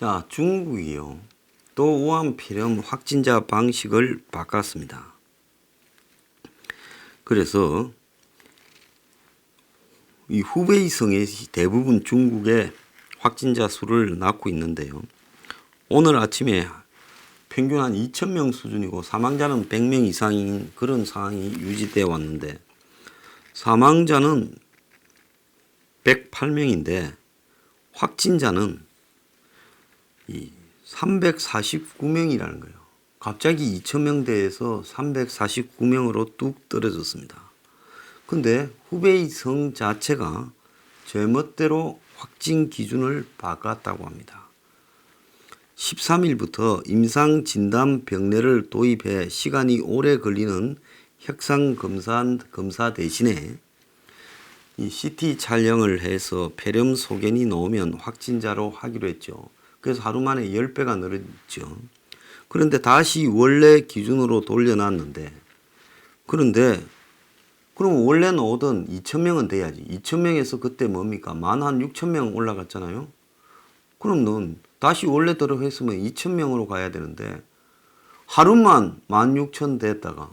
자, 중국이요. 또 우한 폐렴 확진자 방식을 바꿨습니다. 그래서 이 후베이성의 대부분 중국의 확진자 수를 낳고 있는데요. 오늘 아침에 평균 한 2,000명 수준이고 사망자는 100명 이상인 그런 상황이 유지되어 왔는데, 사망자는 108명인데 확진자는 349명이라는 거예요. 갑자기 2,000명대에서 349명으로 뚝 떨어졌습니다. 근데 후베이성 자체가 제멋대로 확진 기준을 바꿨다고 합니다. 13일부터 임상 진단 병례를 도입해 시간이 오래 걸리는 혈상 검사 대신에 이 CT 촬영을 해서 폐렴 소견이 나오면 확진자로 하기로 했죠. 그래서 하루 만에 10배가 늘었죠. 그런데 다시 원래 기준으로 돌려놨는데, 그런데 그럼 원래 나오던 2,000명은 돼야지. 2,000명에서 그때 뭡니까? 16,000명 올라갔잖아요. 그럼 넌 다시 원래대로 했으면 2,000명으로 가야 되는데 하루만 16,000 됐다가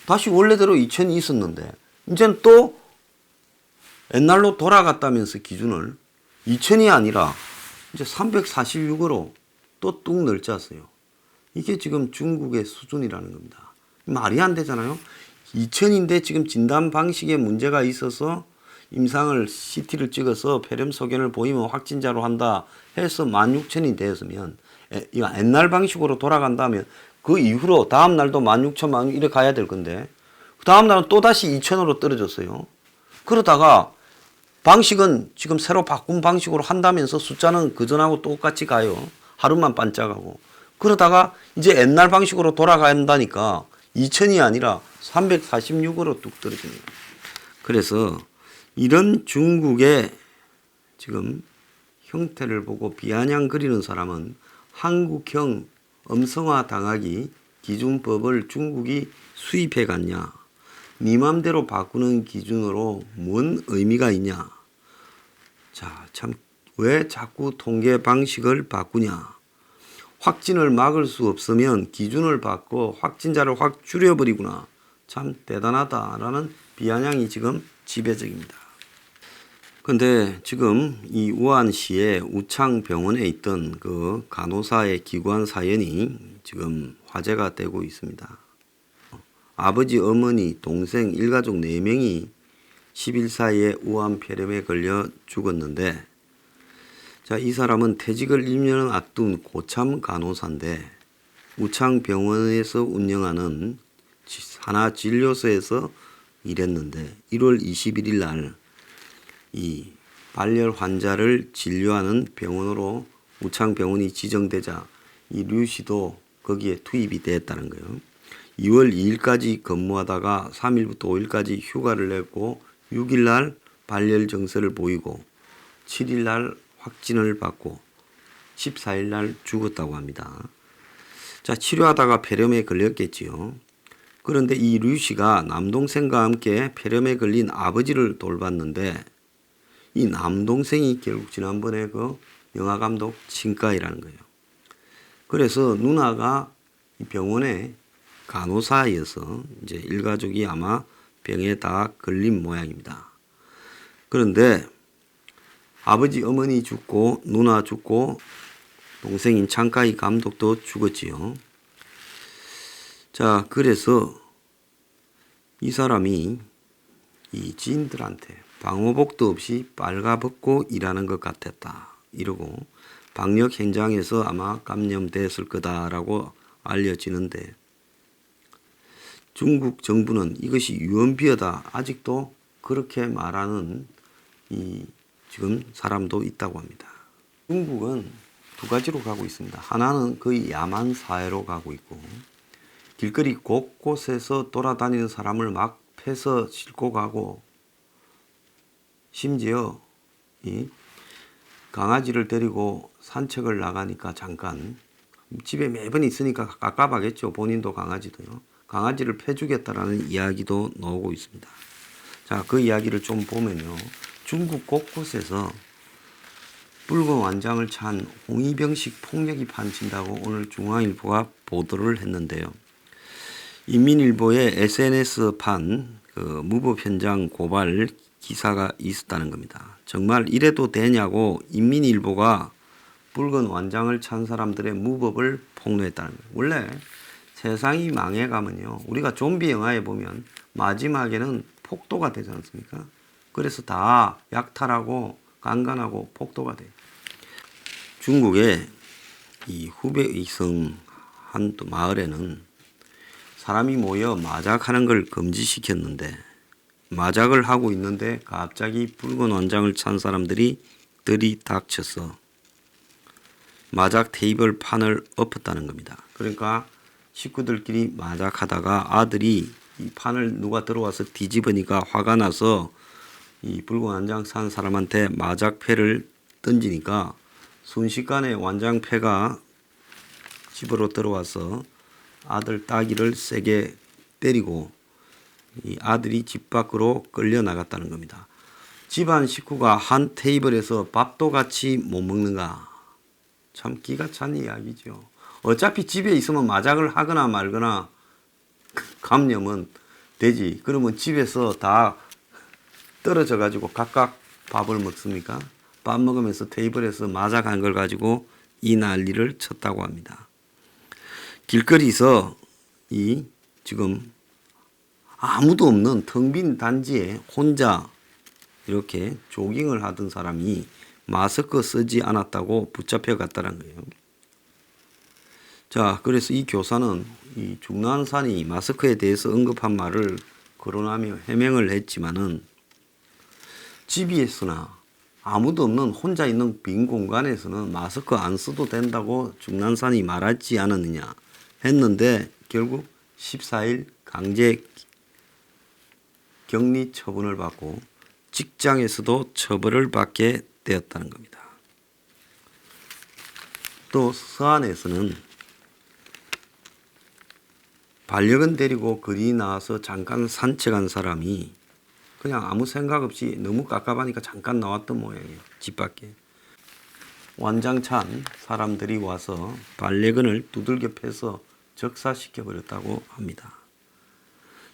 다시 원래대로 2,000이 있었는데 이제는 또 옛날로 돌아갔다면서 기준을 2,000이 아니라 이제 346으로 또 뚝 늘렸어요. 이게 지금 중국의 수준이라는 겁니다. 말이 안 되잖아요. 2,000인데 지금 진단 방식에 문제가 있어서 임상을 CT를 찍어서 폐렴 소견을 보이면 확진자로 한다 해서 16,000이 되었으면, 이거 옛날 방식으로 돌아간다면 그 이후로 다음 날도 16,000만 이렇게 가야 될 건데, 그 다음 날은 또 다시 2,000으로 떨어졌어요. 그러다가 방식은 지금 새로 바꾼 방식으로 한다면서 숫자는 그전하고 똑같이 가요. 하루만 반짝하고. 그러다가 이제 옛날 방식으로 돌아간다니까 2,000이 아니라 346으로 뚝 떨어집니다. 그래서 이런 중국의 지금 형태를 보고 비아냥거리는 사람은 한국형 음성화 당하기 기준법을 중국이 수입해 갔냐, 네 맘대로 바꾸는 기준으로 뭔 의미가 있냐, 자, 참 왜 자꾸 통계 방식을 바꾸냐, 확진을 막을 수 없으면 기준을 바꿔 확진자를 확 줄여버리구나, 참 대단하다라는 비아냥이 지금 지배적입니다. 근데 지금 이 우한시의 우창병원에 있던 그 간호사의 기관 사연이 지금 화제가 되고 있습니다. 아버지, 어머니, 동생, 일가족 4명이 10일 사이에 우한폐렴에 걸려 죽었는데, 자, 이 사람은 퇴직을 1년 앞둔 고참 간호사인데 우창병원에서 운영하는 하나진료소에서 일했는데 1월 21일 날 이 발열 환자를 진료하는 병원으로 우창병원이 지정되자 이 류 씨도 거기에 투입이 됐다는 거예요. 2월 2일까지 근무하다가 3일부터 5일까지 휴가를 냈고 6일 날 발열 증세를 보이고 7일 날 확진을 받고 14일 날 죽었다고 합니다. 자, 치료하다가 폐렴에 걸렸겠지요. 그런데 이 류 씨가 남동생과 함께 폐렴에 걸린 아버지를 돌봤는데 이 남동생이 결국 지난번에 그 영화감독 친가이라는 거예요. 그래서 누나가 이 병원에 간호사여서 이제 일가족이 아마 병에 다 걸린 모양입니다. 그런데 아버지, 어머니 죽고 누나 죽고 동생인 창가이 감독도 죽었지요. 자, 그래서 이 사람이 이 지인들한테 방호복도 없이 빨가벗고 일하는 것 같았다 이러고 방역 현장에서 아마 감염됐을 거다라고 알려지는데, 중국 정부는 이것이 유언비어다 아직도 그렇게 말하는 이 지금 사람도 있다고 합니다. 중국은 두 가지로 가고 있습니다. 하나는 거의 야만 사회로 가고 있고, 길거리 곳곳에서 돌아다니는 사람을 막 패서 싣고 가고, 심지어 이 강아지를 데리고 산책을 나가니까 잠깐 집에 매번 있으니까 깝깝하겠죠. 본인도 강아지도요. 강아지를 패주겠다라는 이야기도 나오고 있습니다. 자, 그 이야기를 좀 보면요, 중국 곳곳에서 붉은 완장을 찬 홍위병식 폭력이 판친다고 오늘 중앙일보가 보도를 했는데요. 인민일보의 SNS판 무법 현장 고발 기사가 있었다는 겁니다. 정말 이래도 되냐고 인민일보가 붉은 완장을 찬 사람들의 무법을 폭로했다는 거예요. 원래 세상이 망해가면요, 우리가 좀비 영화에 보면 마지막에는 폭도가 되지 않습니까? 그래서 다 약탈하고 강간하고 폭도가 돼요. 중국의 이 후베이성 한 마을에는 사람이 모여 마작하는 걸 금지시켰는데, 마작을 하고 있는데 갑자기 붉은 완장을 찬 사람들이 들이닥쳐서 마작 테이블 판을 엎었다는 겁니다. 그러니까 식구들끼리 마작하다가 아들이 이 판을 누가 들어와서 뒤집으니까 화가 나서 이 붉은 완장 찬 사람한테 마작패를 던지니까 순식간에 완장패가 집으로 들어와서 아들 따귀를 세게 때리고 이 아들이 집 밖으로 끌려 나갔다는 겁니다. 집안 식구가 한 테이블에서 밥도 같이 못 먹는가. 참 기가 찬 이야기죠. 어차피 집에 있으면 마작을 하거나 말거나 감염은 되지. 그러면 집에서 다 떨어져 가지고 각각 밥을 먹습니까? 밥 먹으면서 테이블에서 마작한 걸 가지고 이 난리를 쳤다고 합니다. 길거리에서 이 지금 아무도 없는 텅 빈 단지에 혼자 이렇게 조깅을 하던 사람이 마스크 쓰지 않았다고 붙잡혀 갔다는 거예요. 자, 그래서 이 교사는 이 중난산이 마스크에 대해서 언급한 말을 거론하며 해명을 했지만은 집에서나 아무도 없는 혼자 있는 빈 공간에서는 마스크 안 써도 된다고 중난산이 말하지 않았느냐 했는데 결국 14일 강제 격리 처분을 받고 직장에서도 처벌을 받게 되었다는 겁니다. 또 서안에서는 반려견 데리고 거리 나와서 잠깐 산책한 사람이 그냥 아무 생각 없이 너무 깝깝하니까 잠깐 나왔던 모양이에요. 집 밖에. 완장찬 사람들이 와서 반려견을 두들겨 패서 적사시켜 버렸다고 합니다.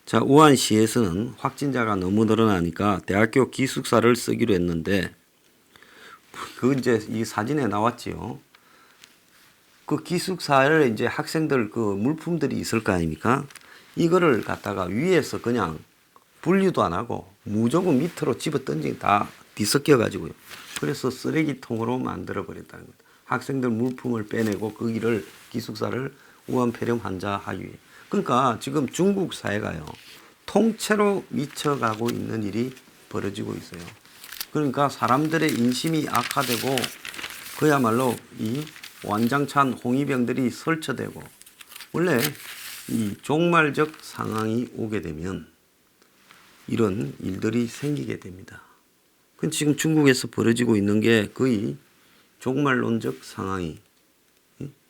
자, 우한시에서는 확진자가 너무 늘어나니까 대학교 기숙사를 쓰기로 했는데 그 이제 이 사진에 나왔지요. 그 기숙사를 이제 학생들 그 물품들이 있을 거 아닙니까? 이거를 갖다가 위에서 그냥 분리도 안 하고 무조건 밑으로 집어 던지고 다 뒤섞여 가지고요. 그래서 쓰레기통으로 만들어 버렸다는 거예요. 학생들 물품을 빼내고 거기를 기숙사를 우한폐렴 환자 하기 위해. 그러니까 지금 중국 사회가요, 통째로 미쳐가고 있는 일이 벌어지고 있어요. 그러니까 사람들의 인심이 악화되고 그야말로 이 완장찬 홍위병들이 설쳐되고 원래 이 종말적 상황이 오게 되면 이런 일들이 생기게 됩니다. 지금 중국에서 벌어지고 있는 게 거의 종말론적 상황이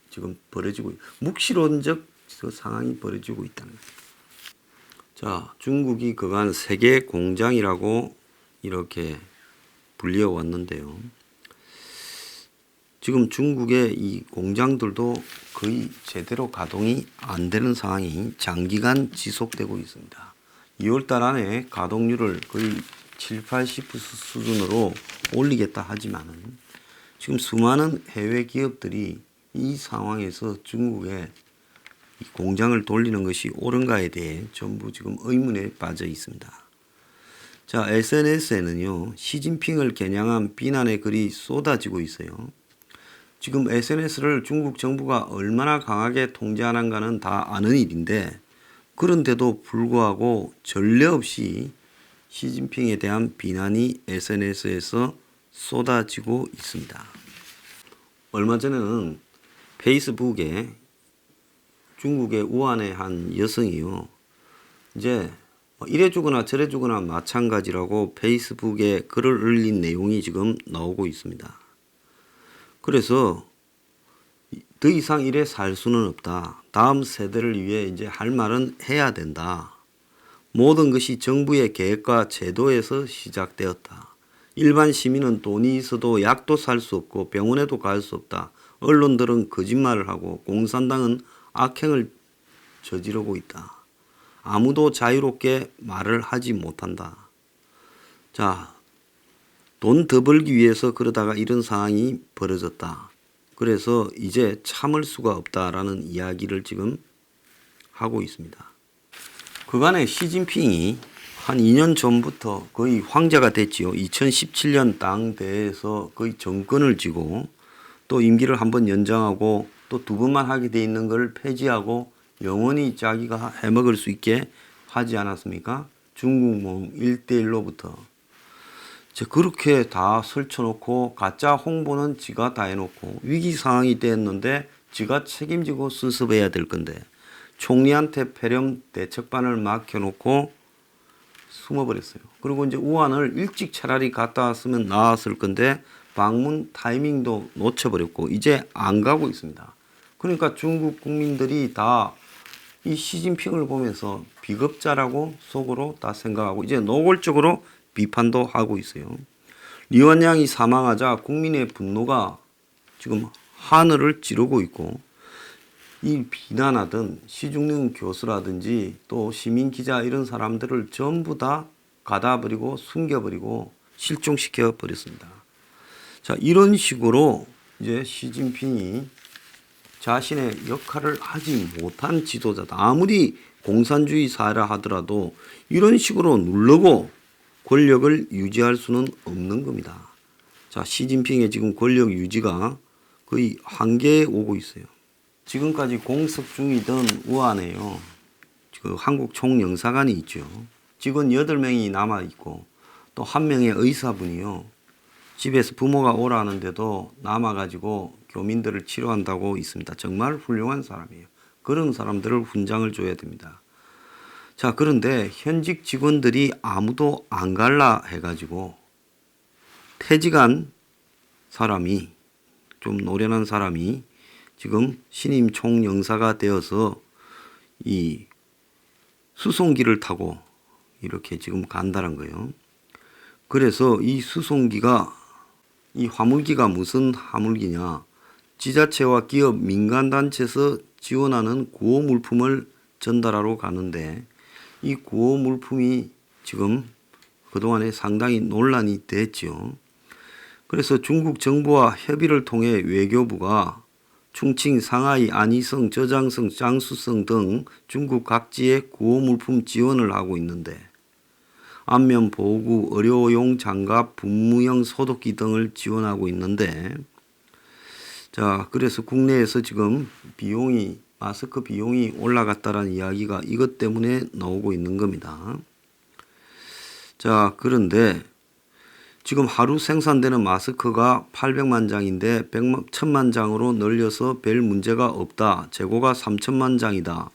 지금 벌어지고 묵시론적 상황이 벌어지고 있다는 거예요. 자, 중국이 그간 세계 공장이라고 이렇게 불려 왔는데요. 지금 중국의 이 공장들도 거의 제대로 가동이 안 되는 상황이 장기간 지속되고 있습니다. 2월달 안에 가동률을 거의 70-80% 수준으로 올리겠다 하지만은 지금 수많은 해외 기업들이 이 상황에서 중국에 공장을 돌리는 것이 옳은가에 대해 전부 지금 의문에 빠져 있습니다. 자, SNS에는요, 시진핑을 겨냥한 비난의 글이 쏟아지고 있어요. 지금 SNS를 중국 정부가 얼마나 강하게 통제하는가는 다 아는 일인데 그런데도 불구하고 전례 없이 시진핑에 대한 비난이 SNS에서 쏟아지고 있습니다. 얼마 전에는 페이스북에 중국의 우한의 한 여성이요, 이제 이래 주거나 저래 주거나 마찬가지라고 페이스북에 글을 올린 내용이 지금 나오고 있습니다. 그래서 더 이상 이래 살 수는 없다. 다음 세대를 위해 이제 할 말은 해야 된다. 모든 것이 정부의 계획과 제도에서 시작되었다. 일반 시민은 돈이 있어도 약도 살 수 없고 병원에도 갈 수 없다. 언론들은 거짓말을 하고 공산당은 악행을 저지르고 있다. 아무도 자유롭게 말을 하지 못한다. 자, 돈 더 벌기 위해서 그러다가 이런 상황이 벌어졌다. 그래서 이제 참을 수가 없다라는 이야기를 지금 하고 있습니다. 그간에 시진핑이 한 2년 전부터 거의 황제가 됐지요. 2017년 당대에서 거의 정권을 쥐고 또 임기를 한번 연장하고 또 2번만 하게 돼 있는 걸 폐지하고 영원히 자기가 해먹을 수 있게 하지 않았습니까? 중국 모임 1대1로부터 그렇게 다 설쳐놓고 가짜 홍보는 지가 다 해놓고 위기 상황이 됐는데 지가 책임지고 수습해야 될 건데 총리한테 폐렴 대책반을 맡겨놓고 숨어버렸어요. 그리고 이제 우한을 일찍 차라리 갔다 왔으면 나았을 건데 방문 타이밍도 놓쳐버렸고 이제 안 가고 있습니다. 그러니까 중국 국민들이 다 이 시진핑을 보면서 비겁자라고 속으로 다 생각하고 이제 노골적으로 비판도 하고 있어요. 리완양이 사망하자 국민의 분노가 지금 하늘을 찌르고 있고 이 비난하던 시중령 교수라든지 또 시민 기자 이런 사람들을 전부 다 가다버리고 숨겨버리고 실종시켜 버렸습니다. 자, 이런 식으로 이제 시진핑이 자신의 역할을 하지 못한 지도자다. 아무리 공산주의 사회라 하더라도 이런 식으로 누르고 권력을 유지할 수는 없는 겁니다. 자, 시진핑의 지금 권력 유지가 거의 한계에 오고 있어요. 지금까지 공석 중이던 우한에요. 그 한국 총영사관이 있죠. 직원 8명이 남아있고 또 1명의 의사분이요. 집에서 부모가 오라는데도 남아가지고 교민들을 치료한다고 있습니다. 정말 훌륭한 사람이에요. 그런 사람들을 훈장을 줘야 됩니다. 자, 그런데 현직 직원들이 아무도 안 갈라 해가지고 퇴직한 사람이 좀 노련한 사람이 지금 신임 총영사가 되어서 이 수송기를 타고 이렇게 지금 간다는 거예요. 그래서 이 수송기가 이 화물기가 무슨 화물기냐? 지자체와 기업, 민간단체에서 지원하는 구호 물품을 전달하러 가는데 이 구호 물품이 지금 그동안에 상당히 논란이 됐죠. 그래서 중국 정부와 협의를 통해 외교부가 충칭, 상하이, 안희성, 저장성, 장수성 등 중국 각지에 구호 물품 지원을 하고 있는데 안면 보호구, 의료용 장갑, 분무형 소독기 등을 지원하고 있는데 자, 그래서 국내에서 지금 비용이 마스크 비용이 올라갔다라는 이야기가 이것 때문에 나오고 있는 겁니다. 자, 그런데 지금 하루 생산되는 마스크가 800만 장인데 1000만 장으로 늘려서 별 문제가 없다. 재고가 3000만 장이다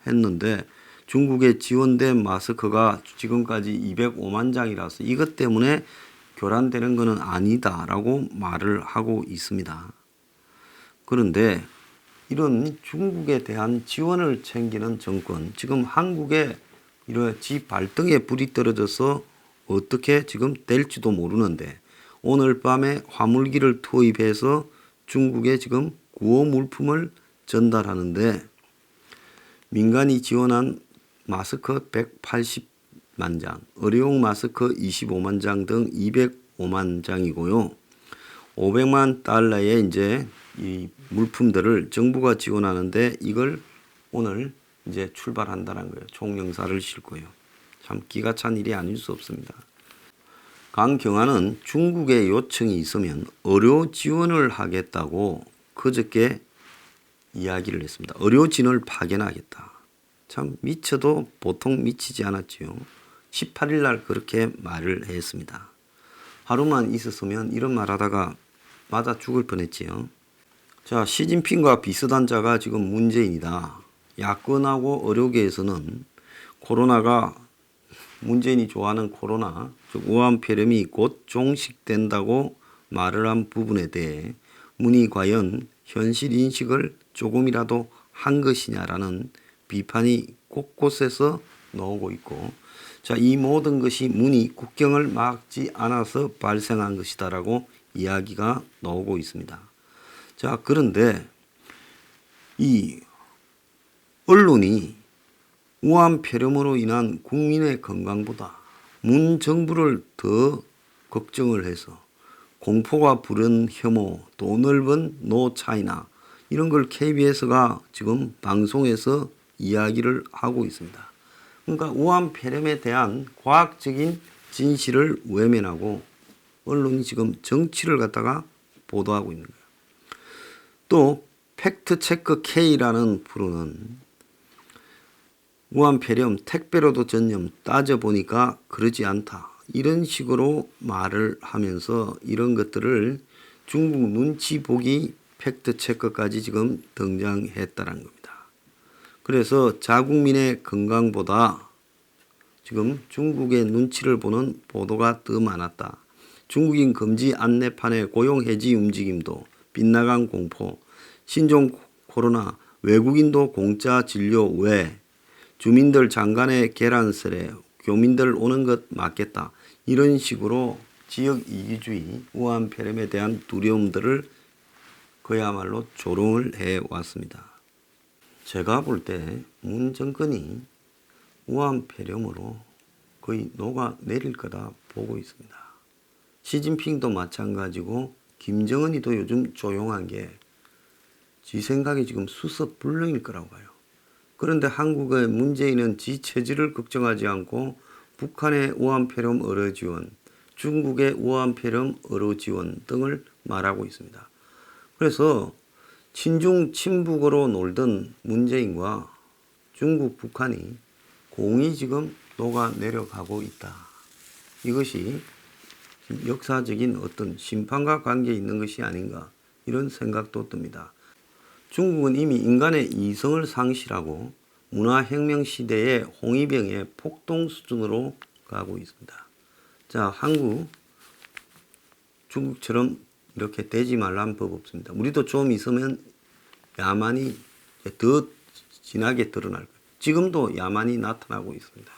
했는데 중국에 지원된 마스크가 지금까지 205만 장이라서 이것 때문에 교란되는 것은 아니다라고 말을 하고 있습니다. 그런데 이런 중국에 대한 지원을 챙기는 정권, 지금 한국에 이런 지 발등에 불이 떨어져서 어떻게 지금 될지도 모르는데 오늘 밤에 화물기를 투입해서 중국에 지금 구호 물품을 전달하는데 민간이 지원한 마스크 180만 장, 의료용 마스크 25만 장 등 205만 장이고요. 500만 달러의 이제 이 물품들을 정부가 지원하는데 이걸 오늘 이제 출발한다는 거예요. 총영사를 싣고요. 참 기가 찬 일이 아닐 수 없습니다. 강경화는 중국의 요청이 있으면 의료 지원을 하겠다고 그저께 이야기를 했습니다. 의료진을 파견하겠다. 참 미쳐도 보통 미치지 않았지요. 18일 날 그렇게 말을 했습니다. 하루만 있었으면 이런 말 하다가 맞아 죽을 뻔했지요. 자, 시진핑과 비슷한 자가 지금 문재인이다. 야권하고 의료계에서는 코로나가 문재인이 좋아하는 코로나, 즉 우한 폐렴이 곧 종식된다고 말을 한 부분에 대해 문이 과연 현실 인식을 조금이라도 한 것이냐라는 비판이 곳곳에서 나오고 있고 자, 이 모든 것이 문이 국경을 막지 않아서 발생한 것이다라고 이야기가 나오고 있습니다. 자, 그런데 이 언론이 우한 폐렴으로 인한 국민의 건강보다 문 정부를 더 걱정을 해서 공포가 부른 혐오, 또 넓은 노 차이나 이런 걸 KBS가 지금 방송에서 이야기를 하고 있습니다. 그러니까 우한 폐렴에 대한 과학적인 진실을 외면하고 언론이 지금 정치를 갖다가 보도하고 있는 거예요. 또 팩트체크 K라는 프로는 우한 폐렴 택배로도 전염 따져보니까 그러지 않다. 이런 식으로 말을 하면서 이런 것들을 중국 눈치 보기 팩트체크까지 지금 등장했다는 겁니다. 그래서 자국민의 건강보다 지금 중국의 눈치를 보는 보도가 더 많았다. 중국인 금지 안내판의 고용 해지 움직임도 빗나간 공포, 신종 코로나, 외국인도 공짜 진료 외, 주민들 장관의 계란설에 교민들 오는 것 맞겠다. 이런 식으로 지역 이기주의, 우한 폐렴에 대한 두려움들을 그야말로 조롱을 해왔습니다. 제가 볼 때 문 정권이 우한 폐렴으로 거의 녹아내릴 거다 보고 있습니다. 시진핑도 마찬가지고 김정은이도 요즘 조용한 게 지 생각이 지금 수습불능일 거라고 봐요. 그런데 한국의 문재인은 지 체질을 걱정하지 않고 북한의 우한 폐렴 의료 지원, 중국의 우한 폐렴 의료 지원 등을 말하고 있습니다. 그래서 친중 친북으로 놀던 문재인과 중국 북한이 공이 지금 녹아내려가고 있다. 이것이 역사적인 어떤 심판과 관계에 있는 것이 아닌가 이런 생각도 듭니다. 중국은 이미 인간의 이성을 상실하고 문화혁명 시대의 홍위병의 폭동 수준으로 가고 있습니다. 자, 한국, 중국처럼 이렇게 되지 말라는 법 없습니다. 우리도 좀 있으면 야만이 더 진하게 드러날 거예요. 지금도 야만이 나타나고 있습니다.